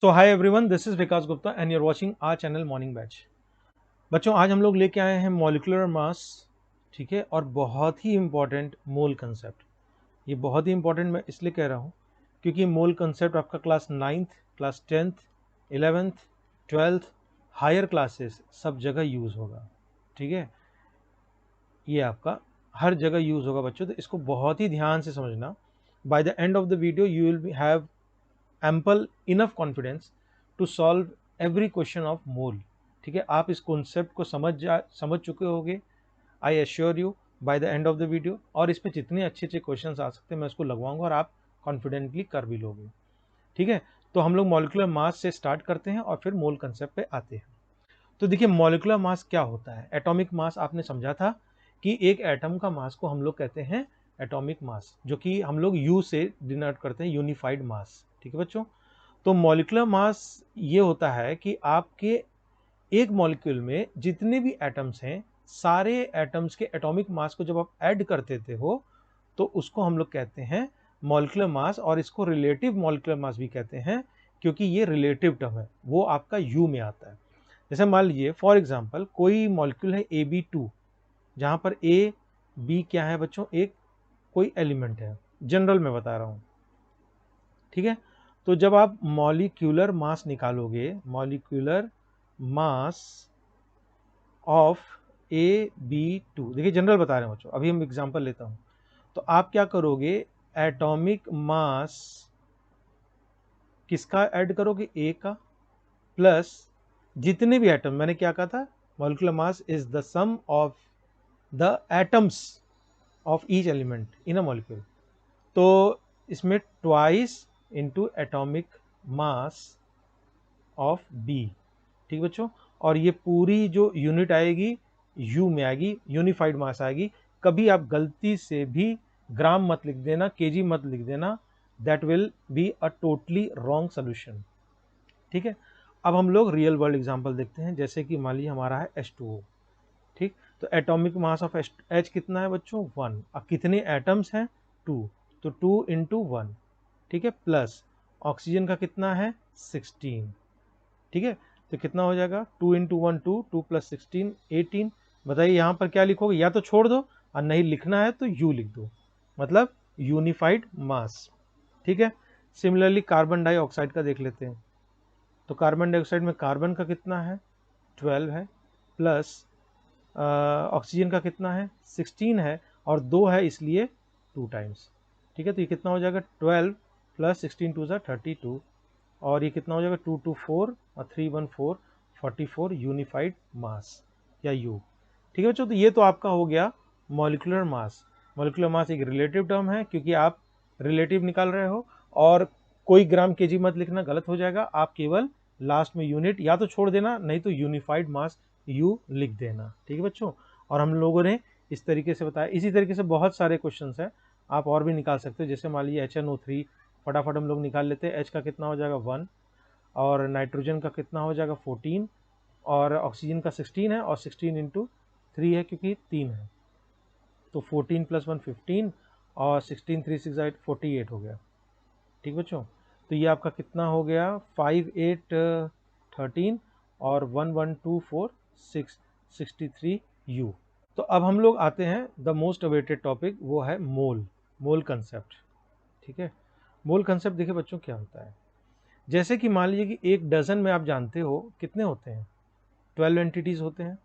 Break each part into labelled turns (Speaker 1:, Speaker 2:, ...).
Speaker 1: So hi everyone, this is Vikas Gupta and you're watching our channel morning batch. बच्चों, आज हम लोग लेके आए हैं मॉलिक्यूलर मास। ठीक है, और बहुत ही इंपॉर्टेंट मोल कंसेप्ट। ये बहुत ही इंपॉर्टेंट मैं इसलिए कह रहा हूँ क्योंकि मोल कंसेप्ट आपका class 9th, class 10th, 11th, 12th, higher classes सब जगह यूज़ होगा। ठीक है, ये आपका हर जगह यूज़ होगा बच्चों, तो इसको बहुत ही ध्यान से समझना। By the end of the video you will have ample enough confidence to solve every question of mole. ठीक है, आप इस कॉन्सेप्ट को समझ चुके होंगे, I assure you, by the end of the video. और इस पे जितने अच्छे अच्छे क्वेश्चन आ सकते हैं मैं उसको लगवाऊंगा और आप कॉन्फिडेंटली कर भी लोगे। ठीक है, तो हम लोग मॉलिक्यूलर मास से स्टार्ट करते हैं और फिर मोल कंसेप्ट पे आते हैं। तो देखिए, मॉलिक्यूलर मास क्या होता है। एटॉमिक मास आपने समझा था कि एक एटम का मास को हम लोग कहते हैं एटॉमिक मास, जो कि हम लोग यू से डिनोट करते हैं, यूनिफाइड मास। ठीक है बच्चों, तो मॉलिक्यूलर मास ये होता है कि आपके एक मॉलिक्यूल में जितने भी एटम्स हैं, सारे एटम्स के एटॉमिक मास को जब आप ऐड कर देते हो तो उसको हम लोग कहते हैं मॉलिक्यूलर मास। और इसको रिलेटिव मॉलिक्यूलर मास भी कहते हैं क्योंकि ये रिलेटिव टर्म है, वो आपका यू में आता है। जैसे मान लीजिए फॉर एग्जांपल कोई मॉलिक्यूल है AB2, जहां पर ए बी क्या है बच्चों, एक कोई एलिमेंट है, जनरल में बता रहा हूं। ठीक है, तो जब आप मॉलिक्यूलर मास निकालोगे, मॉलिक्यूलर मास ऑफ AB2, देखिए जनरल बता रहे हैं बच्चों, अभी हम एग्जांपल लेता हूं। तो आप क्या करोगे, एटॉमिक मास किसका ऐड करोगे, ए का, प्लस जितने भी एटम, मैंने क्या कहा था, molecular mass is the sum of the atoms of each element in a molecule. तो इसमें twice into atomic mass of B. ठीक बच्चों, और ये पूरी जो यूनिट आएगी यू में आएगी, यूनिफाइड मास आएगी। कभी आप गलती से भी ग्राम मत लिख देना, केजी मत लिख देना, that will be a totally wrong solution. ठीक है, अब हम लोग रियल वर्ल्ड एग्जांपल देखते हैं। जैसे कि मान लीजिए हमारा है H2O। ठीक, तो एटॉमिक मास ऑफ H कितना है बच्चों, 1। अब कितने एटम्स हैं, 2, तो 2 इंटू 1। ठीक है, प्लस ऑक्सीजन का कितना है, 16। ठीक है, तो कितना हो जाएगा, 2 इंटू 1 2, 2 प्लस 16 18। बताइए यहाँ पर क्या लिखोगे, या तो छोड़ दो और नहीं लिखना है तो यू लिख दो, मतलब यूनिफाइड मास। ठीक है, सिमिलरली कार्बन डाइऑक्साइड का देख लेते हैं। तो कार्बन डाइऑक्साइड में कार्बन का कितना है, 12 है, प्लस ऑक्सीजन का कितना है, 16 है, और 2 है इसलिए 2 टाइम्स। ठीक है, तो ये कितना हो जाएगा, 12 प्लस 16 टू ज़ा 32, और ये कितना हो जाएगा, 2 2 4 और 3 1 4, 44 यूनिफाइड मास या यू। ठीक है बच्चों, तो ये तो आपका हो गया मॉलिक्यूलर मास। मॉलिक्यूलर मास एक रिलेटिव टर्म है क्योंकि आप रिलेटिव निकाल रहे हो, और कोई ग्राम केजी मत लिखना, गलत हो जाएगा। आप केवल लास्ट में यूनिट या तो छोड़ देना, नहीं तो यूनिफाइड मास यू लिख देना। ठीक है बच्चों, और हम लोगों ने इस तरीके से बताया। इसी तरीके से बहुत सारे क्वेश्चन हैं, आप और भी निकाल सकते हो। जैसे मान लीजिए HNO3, फटाफट हम लोग निकाल लेते हैं। H का कितना हो जाएगा, 1, और नाइट्रोजन का कितना हो जाएगा, 14, और ऑक्सीजन का 16 है, और 16 इंटू 3 है क्योंकि 3 है, तो 14 प्लस 1 15, और 16 3 6 8 48 हो गया। ठीक बच्चों, तो ये आपका कितना हो गया, 5 8 13, और 1 1 2 4 6 63 यू। तो अब हम लोग आते हैं द मोस्ट अवेटेड टॉपिक, वो है मोल, मोल कंसेप्ट। ठीक है, मोल कंसेप्ट देखिए बच्चों क्या होता है। जैसे कि मान लीजिए कि एक डजन में आप जानते हो कितने होते हैं, 12 एंटिटीज होते हैं।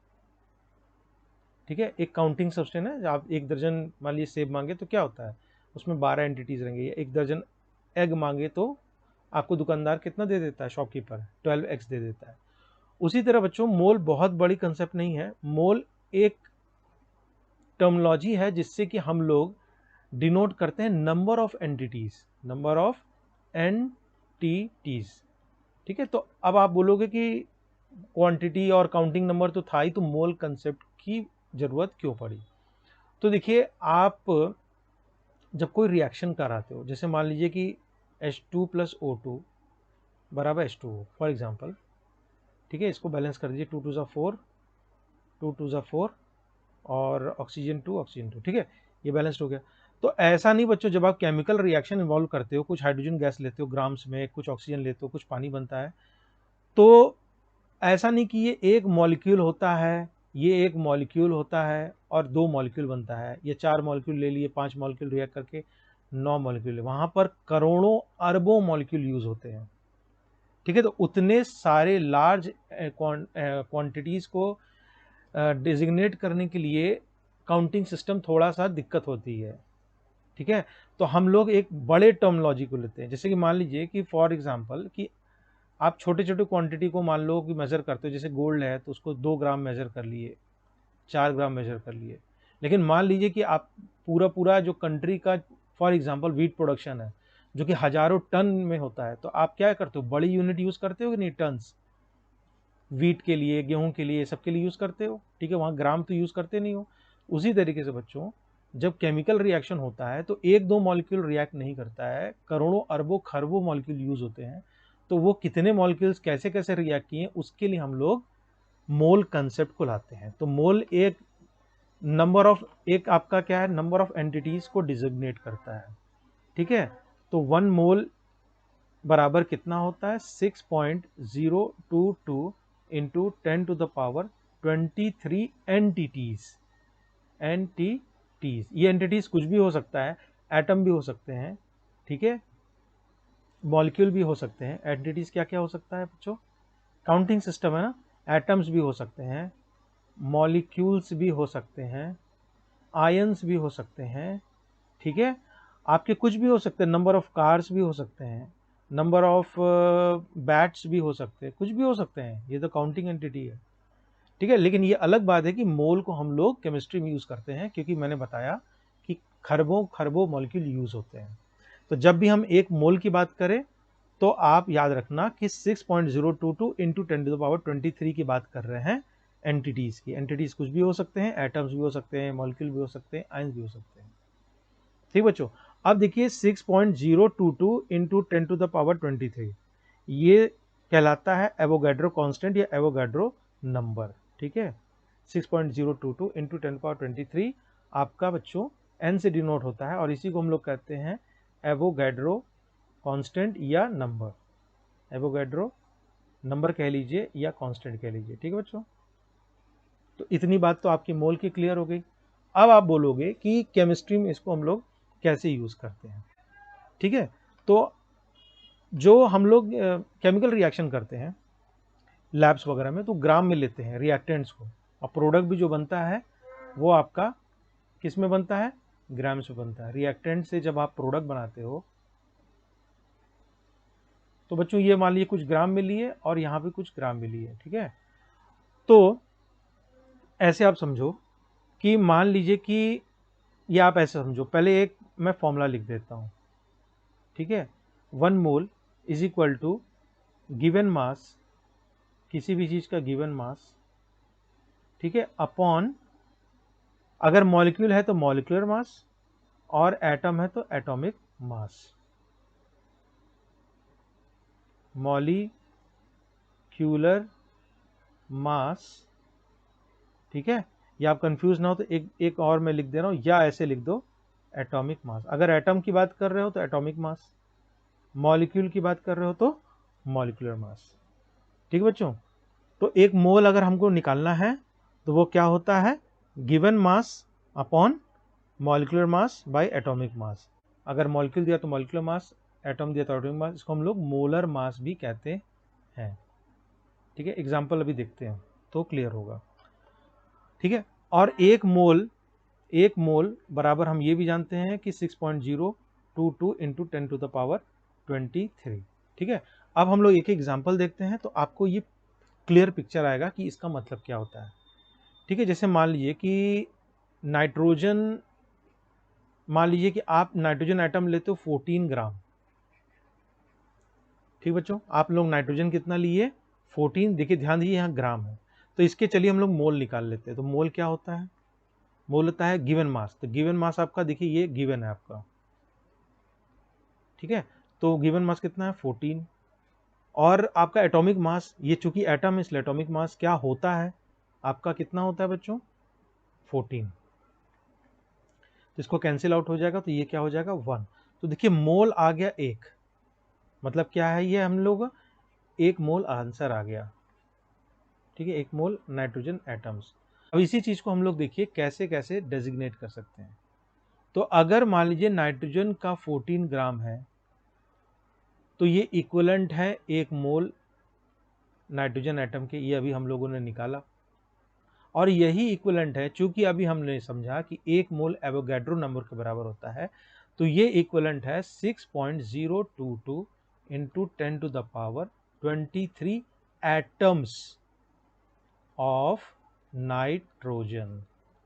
Speaker 1: ठीक है, एक काउंटिंग सब्सटेंस है, आप एक दर्जन मान लीजिए सेब मांगे तो क्या होता है, उसमें 12 एंटिटीज रहेंगे। या एक दर्जन एग मांगे तो आपको दुकानदार कितना दे देता है, शॉपकीपर 12 एग्स दे देता है। उसी तरह बच्चों, मोल बहुत बड़ी कंसेप्ट नहीं है। मोल एक टर्मोलॉजी है जिससे कि हम लोग डिनोट करते हैं number of entities, number of entities. ठीक है, तो अब आप बोलोगे कि क्वांटिटी और काउंटिंग नंबर तो था ही, तो मोल कंसेप्ट की जरूरत क्यों पड़ी। तो देखिए, आप जब कोई रिएक्शन कराते हो, जैसे मान लीजिए कि H2 प्लस O2 बराबर H2O फॉर एग्जाम्पल। ठीक है, इसको बैलेंस कर दीजिए, 2 2 ज़ा 4, 2 2 ज़ा 4, और ऑक्सीजन 2 ऑक्सीजन 2। ठीक है, ये बैलेंस्ड हो गया। तो ऐसा नहीं बच्चों, जब आप केमिकल रिएक्शन इन्वॉल्व करते हो, कुछ हाइड्रोजन गैस लेते हो ग्राम्स में, कुछ ऑक्सीजन लेते हो, कुछ पानी बनता है, तो ऐसा नहीं कि ये एक मॉलिक्यूल होता है, ये एक मॉलिक्यूल होता है और 2 मॉलिक्यूल बनता है, ये 4 मॉलिक्यूल ले लिए, 5 मॉलिक्यूल रिएक्ट करके 9 मॉलिक्यूल, वहां पर करोड़ों अरबों मॉलिक्यूल यूज होते हैं। ठीक है, तो उतने सारे लार्ज क्वांटिटीज को डिजिग्नेट करने के लिए काउंटिंग सिस्टम थोड़ा सा दिक्कत होती है। ठीक है, तो हम लोग एक बड़े टर्मिनोलॉजी को लेते हैं, जैसे कि मान लीजिए कि फॉर एग्जांपल कि आप छोटे छोटे क्वांटिटी को मान लो कि मेजर करते हो, जैसे गोल्ड है तो उसको 2 ग्राम मेजर कर लिए, 4 ग्राम मेजर कर लिए, लेकिन मान लीजिए कि आप पूरा पूरा जो कंट्री का फॉर एग्जांपल व्हीट प्रोडक्शन है जो कि हजारों टन में होता है, तो आप क्या करते हो, बड़ी यूनिट यूज करते हो कि नहीं, टन्स, व्हीट के लिए, गेहूं के लिए, सबके लिए यूज करते हो। ठीक है, वहां ग्राम तो यूज करते नहीं हो। उसी तरीके से बच्चों, जब केमिकल रिएक्शन होता है तो 1-2 मॉलिक्यूल रिएक्ट नहीं करता है, करोड़ों अरबों खरबों मॉलिक्यूल यूज होते हैं। तो वो कितने मॉलिक्यूल्स कैसे कैसे रिएक्ट किए, उसके लिए हम लोग मोल कंसेप्ट को लाते हैं। तो मोल एक नंबर ऑफ, एक आपका क्या है, नंबर ऑफ एंटिटीज को डिजिग्नेट करता है। ठीक है, तो 1 मोल बराबर कितना होता है, 6.022 into 10 to the power 23 entities. Entities, ये एंटिटीज कुछ भी हो सकता है, एटम भी हो सकते हैं, ठीक है, मॉलिक्यूल भी हो सकते हैं। एंटिटीज क्या क्या हो सकता है बच्चों, काउंटिंग सिस्टम है ना, एटम्स भी हो सकते हैं, मॉलिक्यूल्स भी हो सकते हैं, आयंस भी हो सकते हैं। ठीक है, आपके कुछ भी हो सकते हैं, नंबर ऑफ कार्स भी हो सकते हैं, नंबर ऑफ बैट्स भी हो सकते हैं, कुछ भी हो सकते हैं, ये तो काउंटिंग एंटिटी है। ठीक है, लेकिन ये अलग बात है कि मोल को हम लोग केमिस्ट्री में यूज करते हैं, क्योंकि मैंने बताया कि खरबों खरबों मॉलिक्यूल यूज होते हैं। तो जब भी हम एक मोल की बात करें तो आप याद रखना कि 6.022 इंटू 10 टू द पावर 23 की बात कर रहे हैं एंटिटीज की। एंटिटीज कुछ भी हो सकते हैं, एटम्स भी हो सकते हैं, मॉलिक्यूल भी हो सकते हैं, आयंस भी हो सकते हैं। ठीक बच्चों, अब देखिए 6.022 इंटू 10 टू द पावर 23, ये कहलाता है एवोगैड्रो कांस्टेंट या एवोगैड्रो नंबर। ठीक है, 6.022 इंटू 10 पावर 23 आपका बच्चों एन से डिनोट होता है, और इसी को हम लोग कहते हैं एवोगैड्रो कांस्टेंट या नंबर। एवोगैड्रो नंबर कह लीजिए या कांस्टेंट कह लीजिए। ठीक है बच्चों, तो इतनी बात तो आपकी मोल की क्लियर हो गई। अब आप बोलोगे कि केमिस्ट्री में इसको हम लोग कैसे यूज करते हैं। ठीक है, तो जो हम लोग केमिकल रिएक्शन करते हैं लैब्स वगैरह में, तो ग्राम में लेते हैं रिएक्टेंट्स को, और प्रोडक्ट भी जो बनता है वो आपका किस में बनता है, ग्राम से बनता है। रिएक्टेंट से जब आप प्रोडक्ट बनाते हो तो बच्चों ये मान लीजिए कुछ ग्राम में लिए और यहाँ पे कुछ ग्राम में लिए। ठीक है, तो ऐसे आप समझो कि मान लीजिए कि ये आप ऐसे समझो, पहले एक मैं फॉर्मूला लिख देता हूँ। ठीक है, 1 mole is equal to given mass, किसी भी चीज का गिवन मास, ठीक है, अपॉन, अगर मॉलिक्यूल है तो मॉलिक्यूलर मास, और एटम है तो एटॉमिक मास। मॉलिक्यूलर मास, ठीक है, या आप कंफ्यूज ना हो तो एक और मैं लिख दे रहा हूं, या ऐसे लिख दो एटॉमिक मास। अगर एटम की बात कर रहे हो तो एटॉमिक मास, मॉलिक्यूल की बात कर रहे हो तो मॉलिक्यूलर मास। ठीक बच्चों, तो एक मोल अगर हमको निकालना है तो वो क्या होता है, given mass upon molecular mass by atomic mass. अगर मॉलिक्यूल दिया तो मॉलिक्यूलर मास, एटम दिया तो एटॉमिक मास, इसको हम लोग मोलर मास भी कहते हैं। ठीक है, एग्जाम्पल अभी देखते हैं तो क्लियर होगा। ठीक है, और एक मोल बराबर हम ये भी जानते हैं कि 6.022 इंटू 10 टू द पावर 23। ठीक है, अब हम लोग एक एग्जाम्पल देखते हैं तो आपको ये क्लियर पिक्चर आएगा कि इसका मतलब क्या होता है। ठीक है, जैसे मान लीजिए कि नाइट्रोजन, मान लीजिए कि आप नाइट्रोजन एटम लेते हो 14 ग्राम। ठीक बच्चों, आप लोग नाइट्रोजन कितना लिए, 14। देखिए ध्यान दीजिए यहाँ ग्राम है, तो इसके चलिए हम लोग मोल निकाल लेते हैं। तो मोल क्या होता है, मोल होता है गिवन मास। तो गिवन मास आपका देखिए ये गिवन है आपका। ठीक है, तो गिवन मास कितना है 14, और आपका एटॉमिक मास, ये चूंकि एटम है इसलिए एटॉमिक मास क्या होता है आपका, कितना होता है बच्चों, 14। तो इसको कैंसिल आउट हो जाएगा, तो ये क्या हो जाएगा 1। तो देखिए मोल आ गया 1, मतलब क्या है ये हम लोग 1 मोल आंसर आ गया, ठीक है, 1 मोल नाइट्रोजन एटम्स। अब इसी चीज को हम लोग देखिए कैसे कैसे डेजिग्नेट कर सकते हैं। तो अगर मान लीजिए नाइट्रोजन का 14 ग्राम है, तो ये इक्विवेलेंट है 1 मोल नाइट्रोजन एटम के, ये अभी हम लोगों ने निकाला। और यही इक्विवेलेंट है, चूंकि अभी हमने समझा कि 1 मोल एवोगैड्रो नंबर के बराबर होता है, तो ये इक्विवेलेंट है 6.022 into 10 to the power 23 atoms of nitrogen.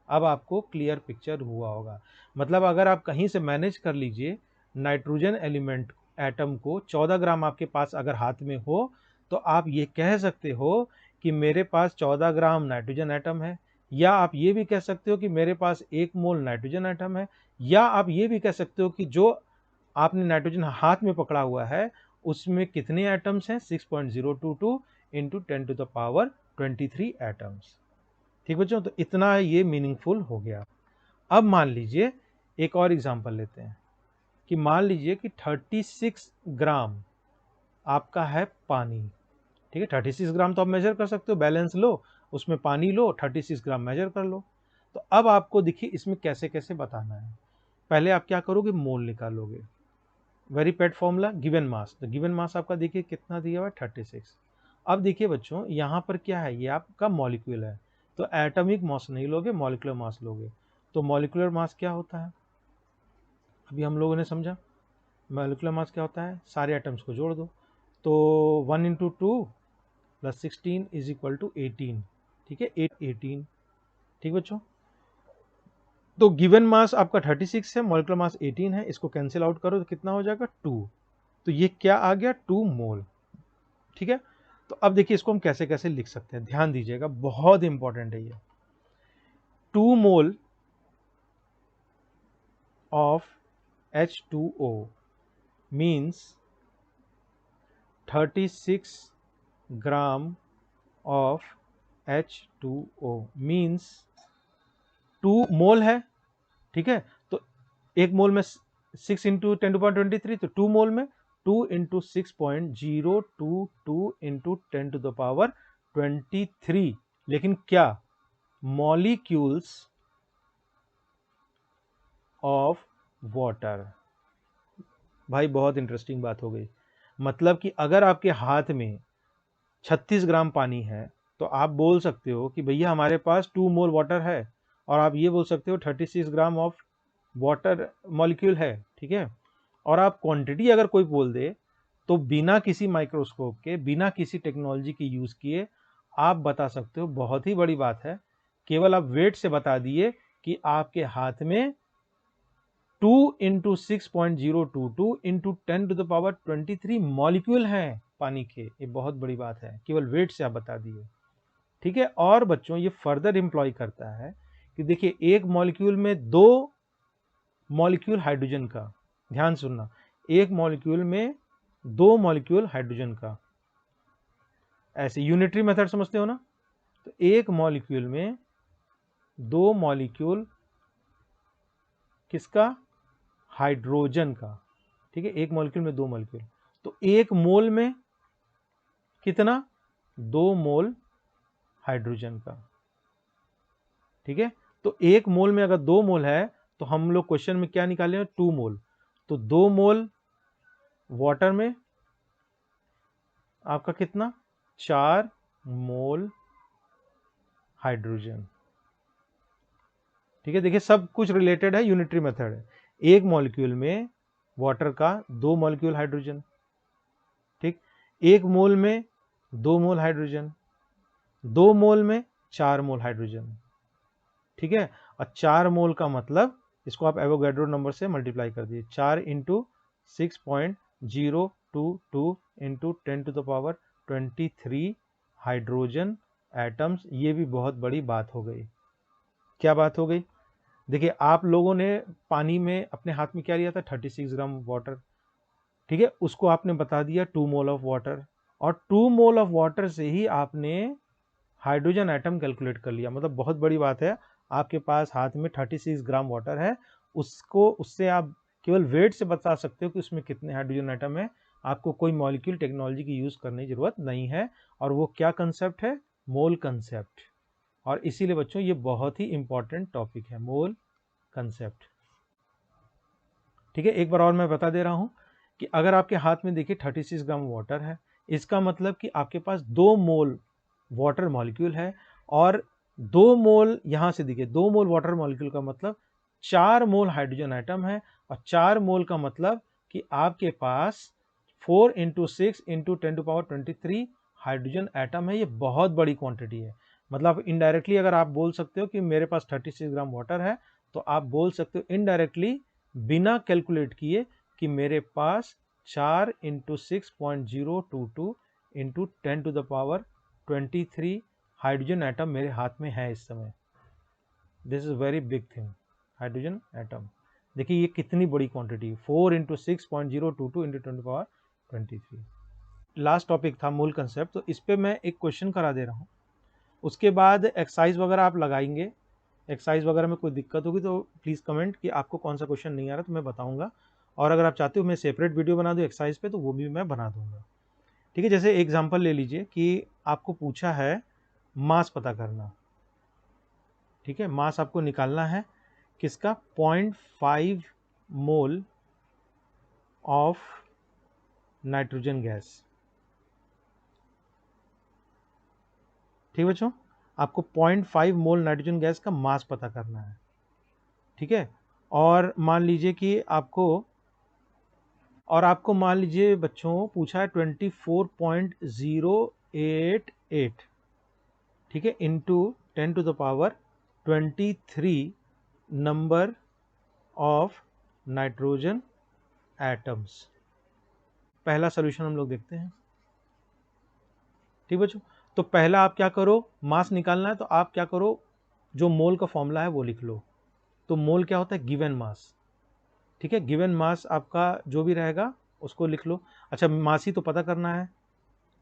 Speaker 1: अब आपको क्लियर पिक्चर हुआ होगा। मतलब अगर आप कहीं से मैनेज कर लीजिए नाइट्रोजन एलिमेंट एटम को, 14 ग्राम आपके पास अगर हाथ में हो, तो आप ये कह सकते हो कि मेरे पास 14 ग्राम नाइट्रोजन एटम है, या आप ये भी कह सकते हो कि मेरे पास 1 मोल नाइट्रोजन एटम है, या आप ये भी कह सकते हो कि जो आपने नाइट्रोजन हाथ में पकड़ा हुआ है उसमें कितने एटम्स हैं, 6.022 into 10 to the power 23 atoms. ठीक बच्चों, तो इतना ये मीनिंगफुल हो गया। अब मान लीजिए एक और एग्जांपल लेते हैं कि मान लीजिए कि 36 ग्राम आपका है पानी, ठीक है, 36 ग्राम तो आप मेजर कर सकते हो, बैलेंस लो, उसमें पानी लो, 36 ग्राम मेजर कर लो। तो अब आपको देखिए इसमें कैसे कैसे बताना है। पहले आप क्या करोगे, मोल निकालोगे, वेरी पेट फॉर्मूला, गिवन मास। तो गिवन मास आपका देखिए कितना दिया हुआ है, 36। अब देखिए बच्चों यहाँ पर क्या है, ये आपका मॉलिक्यूल है, तो एटॉमिक मास नहीं लोगे, मॉलिक्यूलर मास लोगे। तो मॉलिक्यूलर मास क्या होता है, अभी हम लोगों ने समझा। मॉलिक्यूलर मास क्या होता है, सारे एटम्स को जोड़ दो, तो 1 into 2 plus 16 is equal to 18, ठीक है, 18, ठीक बच्चों। तो गिवन मास आपका 36 है, मॉलिक्यूलर मास 18 है, इसको कैंसिल आउट करो तो कितना हो जाएगा 2। तो ये क्या आ गया, 2 मोल, ठीक है। तो अब देखिए इसको हम कैसे कैसे लिख सकते हैं, ध्यान दीजिएगा, बहुत इंपॉर्टेंट है ये। 2 mole of H2O means 36 gram of H2O means 2 मोल है, ठीक है। तो 1 मोल में 6 इंटू 10 टू पावर 23, तो 2 मोल में 2 into 6.022 into 10 to the power 23, लेकिन क्या, मॉलिक्यूल्स ऑफ वाटर। भाई बहुत इंटरेस्टिंग बात हो गई। मतलब कि अगर आपके हाथ में 36 ग्राम पानी है, तो आप बोल सकते हो कि भैया हमारे पास 2 मोल वाटर है, और आप ये बोल सकते हो 36 ग्राम ऑफ वाटर मॉलिक्यूल है, ठीक है। और आप क्वांटिटी अगर कोई बोल दे, तो बिना किसी माइक्रोस्कोप के, बिना किसी टेक्नोलॉजी के यूज किए आप बता सकते हो। बहुत ही बड़ी बात है, केवल आप वेट से बता दिए कि आपके हाथ में 2 into 6.022 into 10 to the power 23 molecule हैं पानी के। ये बहुत बड़ी बात है, केवल वेट से आप बता दिए, ठीक है। और बच्चों ये फर्दर इंप्लॉय करता है कि देखिए एक मॉलिक्यूल में 2 मॉलिक्यूल हाइड्रोजन का, ध्यान सुनना, एक मॉलिक्यूल में 2 मॉलिक्यूल हाइड्रोजन का, ऐसे यूनिटरी मेथड समझते हो ना। तो एक मॉलिक्यूल में 2 मॉलिक्यूल किसका, हाइड्रोजन का, ठीक है, एक मॉलिक्यूल में 2 मॉलिक्यूल। तो एक मोल में कितना, 2 मोल हाइड्रोजन का, ठीक है। तो एक मोल में अगर 2 मोल है, तो हम लोग क्वेश्चन में क्या निकाले, 2 मोल। तो 2 मोल वाटर में आपका कितना, 4 मोल हाइड्रोजन, ठीक है। देखिए सब कुछ रिलेटेड है, यूनिटरी मेथड है। एक मॉलिक्यूल में वाटर का 2 मॉलिक्यूल हाइड्रोजन, ठीक, एक मोल में 2 मोल हाइड्रोजन, 2 मोल में 4 मोल हाइड्रोजन, ठीक है। और 4 मोल का मतलब इसको आप एवोगैड्रो नंबर से मल्टीप्लाई कर दिए, 4 into 6.022 into 10 to the power 23 hydrogen atoms. ये भी बहुत बड़ी बात हो गई। क्या बात हो गई, देखिए आप लोगों ने पानी में अपने हाथ में क्या लिया था, 36 ग्राम वाटर, ठीक है, उसको आपने बता दिया 2 मोल ऑफ वाटर, और 2 मोल ऑफ वाटर से ही आपने हाइड्रोजन एटम कैलकुलेट कर लिया। मतलब बहुत बड़ी बात है, आपके पास हाथ में 36 ग्राम वाटर है, उससे आप केवल वेट से बता सकते हो कि उसमें कितने हाइड्रोजन एटम है। आपको कोई मॉलिक्यूल टेक्नोलॉजी की यूज करने की जरूरत नहीं है। और वो क्या कंसेप्ट है? मोल कंसेप्ट। और इसीलिए बच्चों ये बहुत ही इंपॉर्टेंट टॉपिक है, मोल कंसेप्ट। ठीक है, एक बार और मैं बता दे रहा हूं कि अगर आपके हाथ में देखिए 36 ग्राम वाटर है, इसका मतलब कि आपके पास 2 मोल वाटर मॉलिक्यूल है। और 2 मोल यहां से देखिए 2 मोल वाटर मॉलिक्यूल का मतलब 4 मोल हाइड्रोजन एटम है। और 4 मोल का मतलब कि आपके पास 4 × 6 × 10⁻23 हाइड्रोजन एटम है। ये बहुत बड़ी क्वांटिटी है। मतलब इनडायरेक्टली अगर आप बोल सकते हो कि मेरे पास 36 ग्राम वाटर है, तो आप बोल सकते हो इनडायरेक्टली बिना कैलकुलेट किए कि मेरे पास 4 × 6.022 × 10⁻23 हाइड्रोजन एटम मेरे हाथ में है इस समय। This is very big thing, hydrogen atom. देखिए ये कितनी बड़ी क्वांटिटी, 4 × 6.022 × 10⁻23। लास्ट टॉपिक था मूल कंसेप्ट, तो इस पे मैं एक क्वेश्चन करा दे रहा हूँ। उसके बाद एक्सरसाइज वगैरह आप लगाएंगे। एक्सरसाइज वगैरह में कोई दिक्कत होगी तो प्लीज़ कमेंट कि आपको कौन सा क्वेश्चन नहीं आ रहा, तो मैं बताऊंगा। और अगर आप चाहते हो मैं सेपरेट वीडियो बना दूं एक्सरसाइज पे, तो वो भी मैं बना दूंगा। ठीक है, जैसे एग्जांपल ले लीजिए कि आपको पूछा है मास पता करना। ठीक है, मास आपको निकालना है किसका? 0.5 मोल ऑफ नाइट्रोजन गैस। ठीक बच्चों, आपको 0.5 मोल नाइट्रोजन गैस का मास पता करना है। ठीक है, और मान लीजिए कि आपको मान लीजिए बच्चों पूछा है 24.088, ठीक है, into 10⁻23 number of nitrogen atoms. पहला सॉल्यूशन हम लोग देखते हैं। ठीक बच्चों, तो पहला आप क्या करो, मास निकालना है तो आप क्या करो, जो मोल का फॉर्मूला है वो लिख लो। तो मोल क्या होता है? Given mass. ठीक है, गिवन मास आपका जो भी रहेगा उसको लिख लो। अच्छा, मास ही तो पता करना है,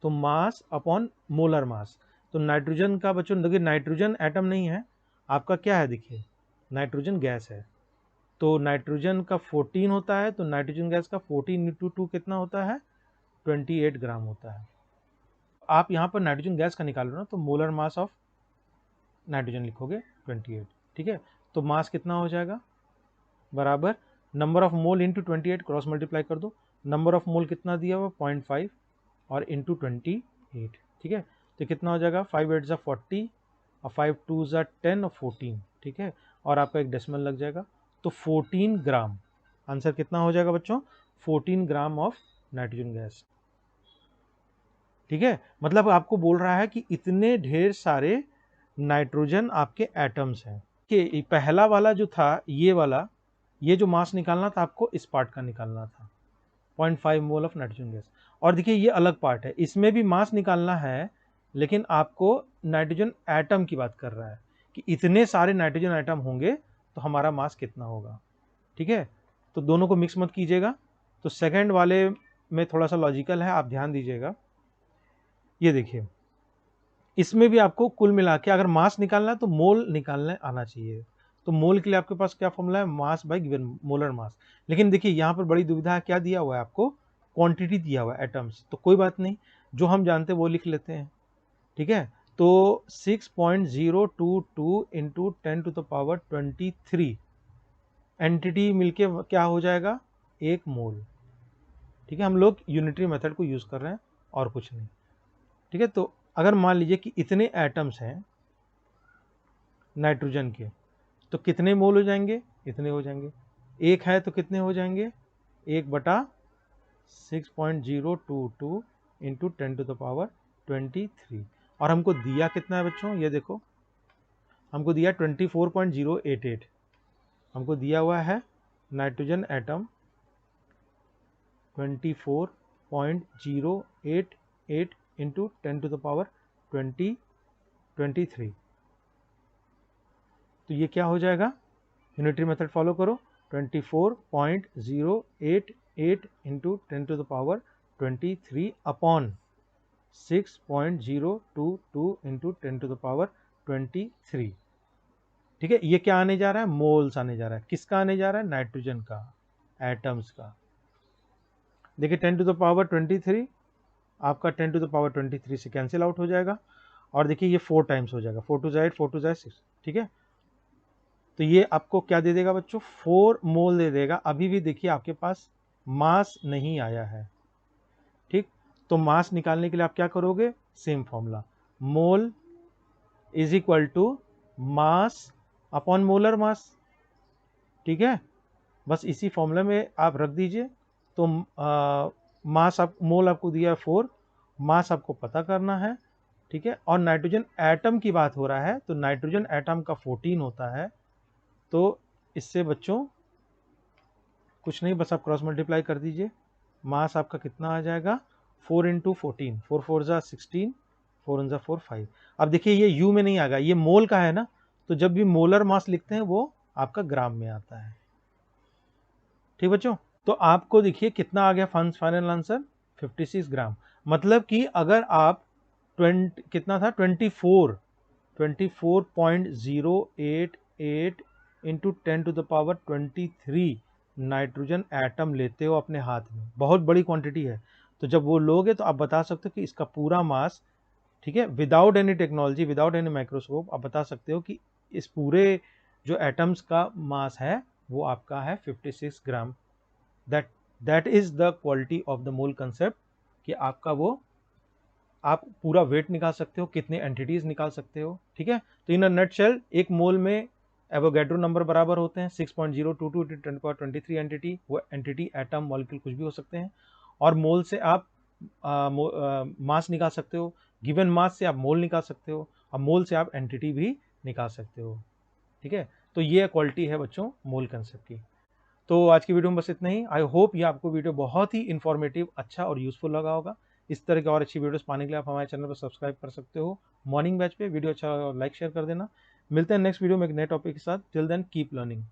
Speaker 1: तो मास अपॉन मोलर मास। तो नाइट्रोजन का बच्चों देखिए नाइट्रोजन एटम नहीं है, आपका क्या है? देखिए नाइट्रोजन गैस है। तो नाइट्रोजन का 14 होता है, तो नाइट्रोजन गैस का 14 × 2 कितना होता है? 28 ग्राम होता है। आप यहाँ पर नाइट्रोजन गैस का निकाल रहे हो ना, तो मोलर मास ऑफ नाइट्रोजन लिखोगे 28। ठीक है, तो मास कितना हो जाएगा? बराबर number of mole into 28, cross multiply कर दो। नंबर ऑफ मोल कितना दिया हुआ? 0.5 और इंटू 28। ठीक है, तो कितना हो जाएगा? 5 8 ज़ा 40 और 5 2 ज़ा 10 और 14। ठीक है, और आपका एक डेसिमल लग जाएगा, तो 14 ग्राम। आंसर कितना हो जाएगा बच्चों? 14 ग्राम ऑफ नाइट्रोजन गैस। ठीक है, मतलब आपको बोल रहा है कि इतने ढेर सारे नाइट्रोजन आपके एटम्स हैं। कि पहला वाला जो था ये वाला, ये जो मास निकालना था आपको इस पार्ट का निकालना था, 0.5 मोल ऑफ नाइट्रोजन गैस। और देखिए ये अलग पार्ट है, इसमें भी मास निकालना है, लेकिन आपको नाइट्रोजन एटम की बात कर रहा है कि इतने सारे नाइट्रोजन एटम होंगे तो हमारा मास कितना होगा। ठीक है, तो दोनों को मिक्स मत कीजिएगा। तो सेकंड वाले में थोड़ा सा लॉजिकल है, आप ध्यान दीजिएगा। ये देखिए इसमें भी आपको कुल मिला के अगर मास निकालना है तो मोल निकालने आना चाहिए। तो मोल के लिए आपके पास क्या फॉर्मूला है? Mass by given molar mass. लेकिन देखिए यहाँ पर बड़ी दुविधा है, क्या दिया हुआ है आपको? क्वांटिटी दिया हुआ है एटम्स। तो कोई बात नहीं, जो हम जानते हैं वो लिख लेते हैं। ठीक है, तो 6.022 इंटू 10⁻23 एंटिटी मिलके क्या हो जाएगा? 1 मोल। ठीक है, हम लोग यूनिटरी मेथड को यूज कर रहे हैं और कुछ नहीं। ठीक है, तो अगर मान लीजिए कि इतने एटम्स हैं नाइट्रोजन के, तो कितने मोल हो जाएंगे? इतने हो जाएंगे। एक है तो कितने हो जाएंगे? 1/6.022 इंटू 10⁻23। और हमको दिया कितना है बच्चों? ये देखो हमको दिया 24.088। हमको दिया हुआ है नाइट्रोजन एटम 24.088 इंटू 10⁻23। तो ये क्या हो जाएगा? यूनिटरी मेथड फॉलो करो, 24.088 इंटू 10⁻23 अपॉन 6.022 इंटू 10⁻23। ठीक है, ये क्या आने जा रहा है, मोल्स आने जा रहा है। किसका आने जा रहा है, नाइट्रोजन का, एटम्स का। देखिए 10 टू द पावर 23 आपका 10 टू द पावर 23 से कैंसिल आउट हो जाएगा, और देखिए ये 4 टाइम्स हो जाएगा, 4 टू जाए 6, ठीक है। तो ये आपको क्या दे देगा बच्चों, 4 मोल दे देगा। अभी भी देखिए आपके पास मास नहीं आया है, ठीक। तो मास निकालने के लिए आप क्या करोगे, same formula, mole is equal to mass upon molar mass, ठीक है। बस इसी फॉर्मूले में आप रख दीजिए। तो मास आप, मोल आपको दिया है 4, मास आपको पता करना है, ठीक है। और नाइट्रोजन एटम की बात हो रहा है, तो नाइट्रोजन एटम का 14 होता है। तो इससे बच्चों कुछ नहीं, बस आप क्रॉस मल्टीप्लाई कर दीजिए, मास आपका कितना आ जाएगा, 4 इंटू 14, 4 4 जा 16, 4 1 जा 4 5। अब देखिए ये यू में नहीं आएगा, ये मोल का है ना, तो जब भी मोलर मास लिखते हैं वो आपका ग्राम में आता है, ठीक बच्चों। तो आपको देखिए कितना आ गया फाइनल आंसर, 56 ग्राम। मतलब कि अगर आप 20 कितना था, 24.088 into 10 to the power 23 nitrogen atom लेते हो अपने हाथ में, बहुत बड़ी क्वांटिटी है। तो जब वो लोगे तो आप बता सकते हो कि इसका पूरा मास, ठीक है, without any technology, without any microscope, आप बता सकते हो कि इस पूरे जो एटम्स का मास है वो आपका है 56 gram. That is the quality of the mole concept, कि आपका वो आप पूरा वेट निकाल सकते हो, कितने एंटिटीज निकाल सकते हो, ठीक है। तो इन अ नटशेल एक मोल में एवोगैड्रो नंबर बराबर होते हैं 6.022 × 10⁻23 एंटिटी। वो एंटिटी, एटम, मॉलिक्यूल कुछ भी हो सकते हैं। और मोल से आप मास निकाल सकते हो, गिवन मास से आप मोल निकाल सकते हो, और मोल से आप एंटिटी भी निकाल सकते हो, ठीक है। तो ये क्वालिटी है बच्चों मोल कंसेप्ट की। तो आज की वीडियो में बस इतना ही। आई होप ये आपको वीडियो बहुत ही इन्फॉर्मेटिव, अच्छा और यूजफुल लगा होगा। इस तरह की और अच्छी वीडियोस पाने के लिए आप हमारे चैनल पर सब्सक्राइब कर सकते हो मॉर्निंग बैच पे। वीडियो अच्छा लगा लाइक शेयर कर देना। मिलते हैं नेक्स्ट वीडियो में एक नए टॉपिक के साथ। Till then keep learning.